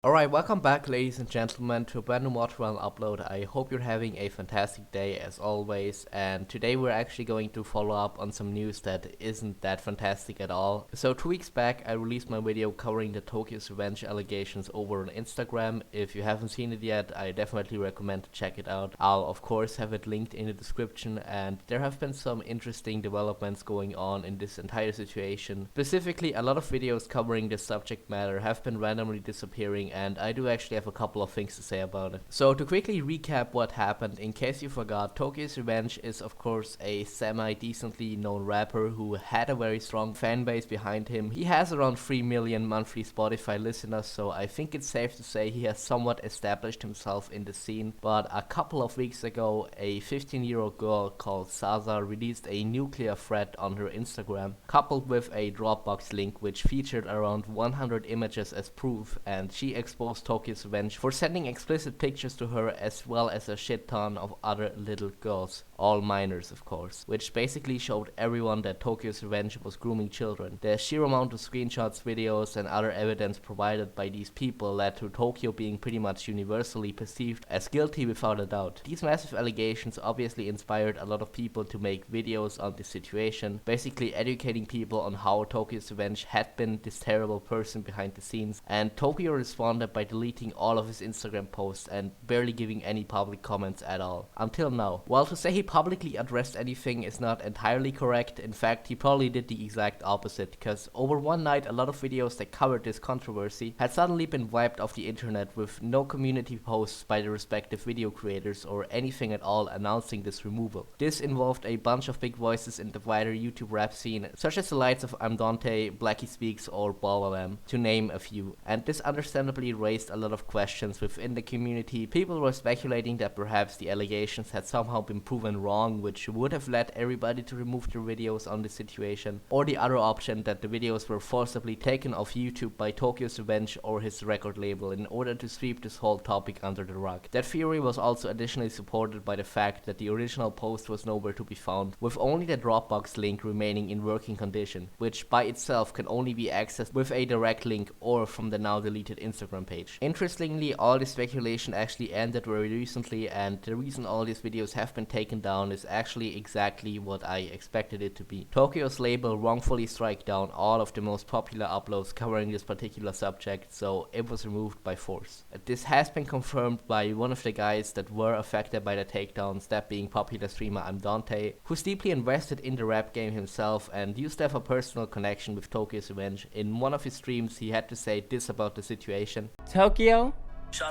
Alright, welcome back ladies and gentlemen to a brand new Materwelon upload. I hope you're having a fantastic day as always, and today we're actually going to follow up on some news that isn't that fantastic at all. So 2 weeks back I released my video covering the Tokyo's revenge allegations over on Instagram. If you haven't seen it yet, I definitely recommend to check it out. I'll of course have it linked in the description, and there have been some interesting developments going on in this entire situation. Specifically, a lot of videos covering this subject matter have been randomly disappearing, and I do actually have a couple of things to say about it. So to quickly recap what happened, in case you forgot, Tokyo's Revenge is of course a semi-decently known rapper who had a very strong fan base behind him. He has around 3 million monthly Spotify listeners, so I think it's safe to say he has somewhat established himself in the scene. But a couple of weeks ago, a 15-year-old girl called Sasa released a nuclear threat on her Instagram, coupled with a Dropbox link which featured around 100 images as proof, and she exposed Tokyo's Revenge for sending explicit pictures to her, as well as a shit ton of other little girls, all minors of course, which basically showed everyone that Tokyo's Revenge was grooming children. The sheer amount of screenshots, videos and other evidence provided by these people led to Tokyo being pretty much universally perceived as guilty without a doubt. These massive allegations obviously inspired a lot of people to make videos on this situation, basically educating people on how Tokyo's Revenge had been this terrible person behind the scenes, and Tokyo responded by deleting all of his Instagram posts and barely giving any public comments at all. Until now. While to say he publicly addressed anything is not entirely correct, in fact he probably did the exact opposite, because over one night a lot of videos that covered this controversy had suddenly been wiped off the internet with no community posts by the respective video creators or anything at all announcing this removal. This involved a bunch of big voices in the wider YouTube rap scene, such as the likes of ImDontai BlackySpeakz or Bobbalam, to name a few, and this understandably raised a lot of questions within the community. People were speculating that perhaps the allegations had somehow been proven wrong, which would have led everybody to remove their videos on the situation, or the other option, that the videos were forcibly taken off YouTube by Tokyo's Revenge or his record label in order to sweep this whole topic under the rug. That theory was also additionally supported by the fact that the original post was nowhere to be found, with only the Dropbox link remaining in working condition, which by itself can only be accessed with a direct link or from the now deleted Instagram page. Interestingly, all this speculation actually ended very recently, and the reason all these videos have been taken down is actually exactly what I expected it to be. Tokyo's label wrongfully strike down all of the most popular uploads covering this particular subject, so it was removed by force. This has been confirmed by one of the guys that were affected by the takedowns, that being popular streamer ImDontai, who's deeply invested in the rap game himself and used to have a personal connection with Tokyo's Revenge. In one of his streams he had to say this about the situation. Tokyo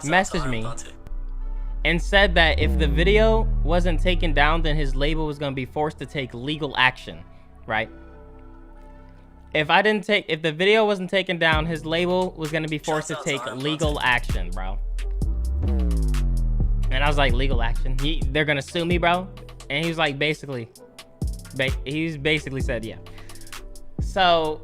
messaged me and said that if the video wasn't taken down, then his label was going to be forced to take legal action, right? If the video wasn't taken down, his label was going to be forced to take legal action, bro. And I was like, legal action? They're going to sue me, bro? And he was like, basically said, yeah. So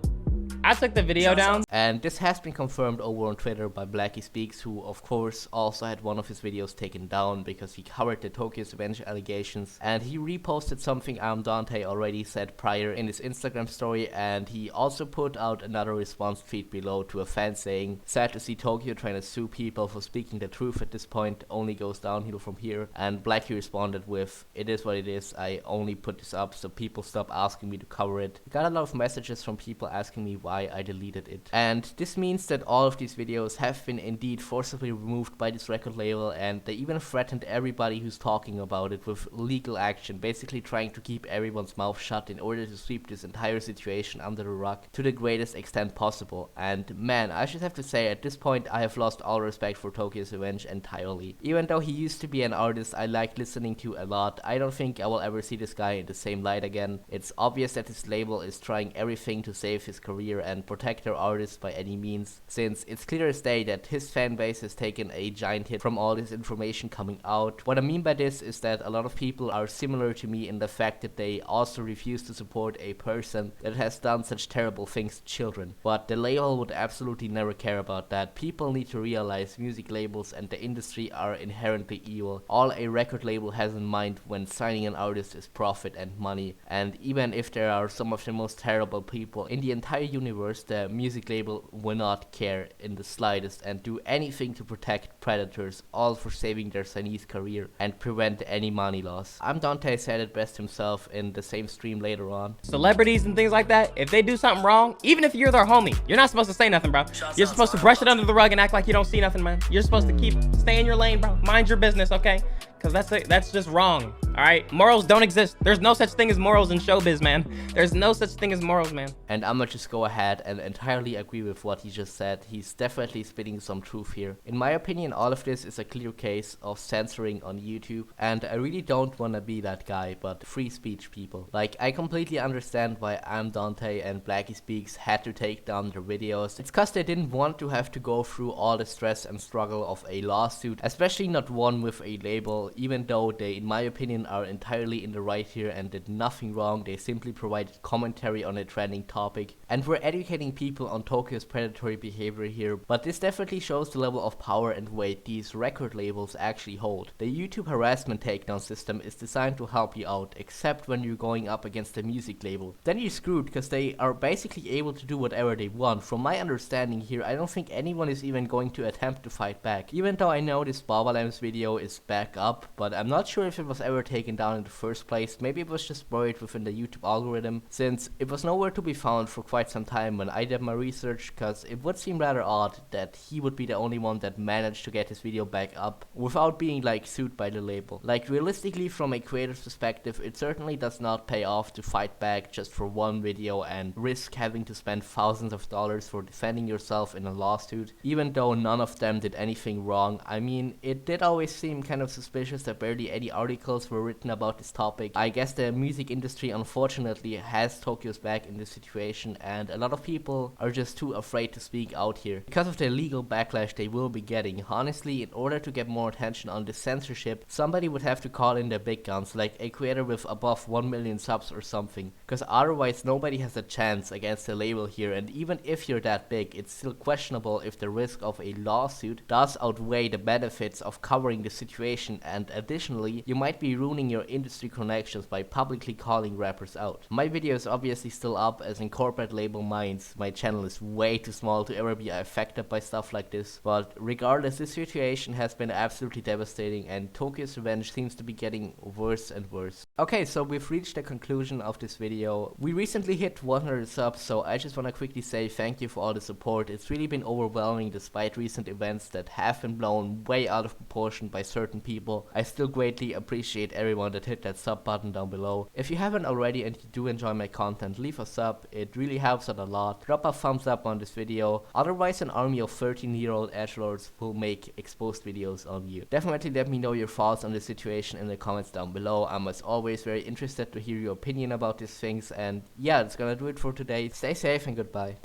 I took the video down. And this has been confirmed over on Twitter by BlackySpeakz, who of course also had one of his videos taken down because he covered the Tokyo's Revenge allegations, and he reposted something ImDontai already said prior in his Instagram story, and he also put out another response tweet below to a fan saying, "Sad to see Tokyo trying to sue people for speaking the truth at this point, only goes downhill from here." And Blacky responded with, "It is what it is, I only put this up so people stop asking me to cover it." Got a lot of messages from people asking me why I deleted it. And this means that all of these videos have been indeed forcibly removed by this record label, and they even threatened everybody who's talking about it with legal action, basically trying to keep everyone's mouth shut in order to sweep this entire situation under the rug to the greatest extent possible. And man, I should have to say, at this point I have lost all respect for Tokyo's Revenge entirely. Even though he used to be an artist I liked listening to a lot, I don't think I will ever see this guy in the same light again. It's obvious that his label is trying everything to save his career and protect their artists by any means, since it's clear as day that his fan base has taken a giant hit from all this information coming out. What I mean by this is that a lot of people are similar to me in the fact that they also refuse to support a person that has done such terrible things to children. But the label would absolutely never care about that. People need to realize music labels and the industry are inherently evil. All a record label has in mind when signing an artist is profit and money, and even if there are some of the most terrible people in the entire universe universe, the music label will not care in the slightest and do anything to protect predators, all for saving their signee's career and prevent any money loss. ImDontai said it best himself in the same stream later on. Celebrities and things like that, if they do something wrong, even if you're their homie, you're not supposed to say nothing, bro. You're supposed to brush it under the rug and act like you don't see nothing, man. You're supposed to stay in your lane, bro. Mind your business, okay? Because that's just wrong. All right, morals don't exist. There's no such thing as morals in showbiz, man. There's no such thing as morals, man. And I'ma just go ahead and entirely agree with what he just said. He's definitely spitting some truth here. In my opinion, all of this is a clear case of censoring on YouTube, and I really don't wanna be that guy, but free speech, people. Like, I completely understand why ImDontai and BlackySpeakz had to take down their videos. It's cause they didn't want to have to go through all the stress and struggle of a lawsuit, especially not one with a label, even though they, in my opinion, are entirely in the right here and did nothing wrong. They simply provided commentary on a trending topic and were educating people on Tokyo's predatory behavior here, but this definitely shows the level of power and weight these record labels actually hold. The YouTube harassment takedown system is designed to help you out, except when you're going up against a music label. Then you're screwed because they are basically able to do whatever they want. From my understanding here, I don't think anyone is even going to attempt to fight back, even though I know this Bobbalam's video is back up, but I'm not sure if it was ever taken down in the first place. Maybe it was just buried within the YouTube algorithm, since it was nowhere to be found for quite some time when I did my research, cause it would seem rather odd that he would be the only one that managed to get his video back up without being like sued by the label. Like, realistically, from a creator's perspective, it certainly does not pay off to fight back just for one video and risk having to spend thousands of dollars for defending yourself in a lawsuit, even though none of them did anything wrong. I mean, it did always seem kind of suspicious that barely any articles were written about this topic. I guess the music industry unfortunately has Tokyo's back in this situation, and a lot of people are just too afraid to speak out here because of the legal backlash they will be getting. Honestly, in order to get more attention on this censorship, somebody would have to call in the big guns, like a creator with above 1 million subs or something, because otherwise nobody has a chance against the label here. And even if you're that big, it's still questionable if the risk of a lawsuit does outweigh the benefits of covering the situation, and additionally, you might be ruining your industry connections by publicly calling rappers out. My video is obviously still up, as in corporate label minds, my channel is way too small to ever be affected by stuff like this, but regardless, this situation has been absolutely devastating, and Tokyo's revenge seems to be getting worse and worse. Okay, so we've reached the conclusion of this video. We recently hit 100 subs, so I just wanna quickly say thank you for all the support. It's really been overwhelming despite recent events that have been blown way out of proportion by certain people. I still greatly appreciate everyone that hit that sub button down below. If you haven't already and you do enjoy my content, leave a sub, it really helps out a lot. Drop a thumbs up on this video, otherwise an army of 13-year-old edgelords will make exposed videos on you. Definitely let me know your thoughts on the situation in the comments down below. I'm as always very interested to hear your opinion about these things, and yeah, that's gonna do it for today. Stay safe and goodbye.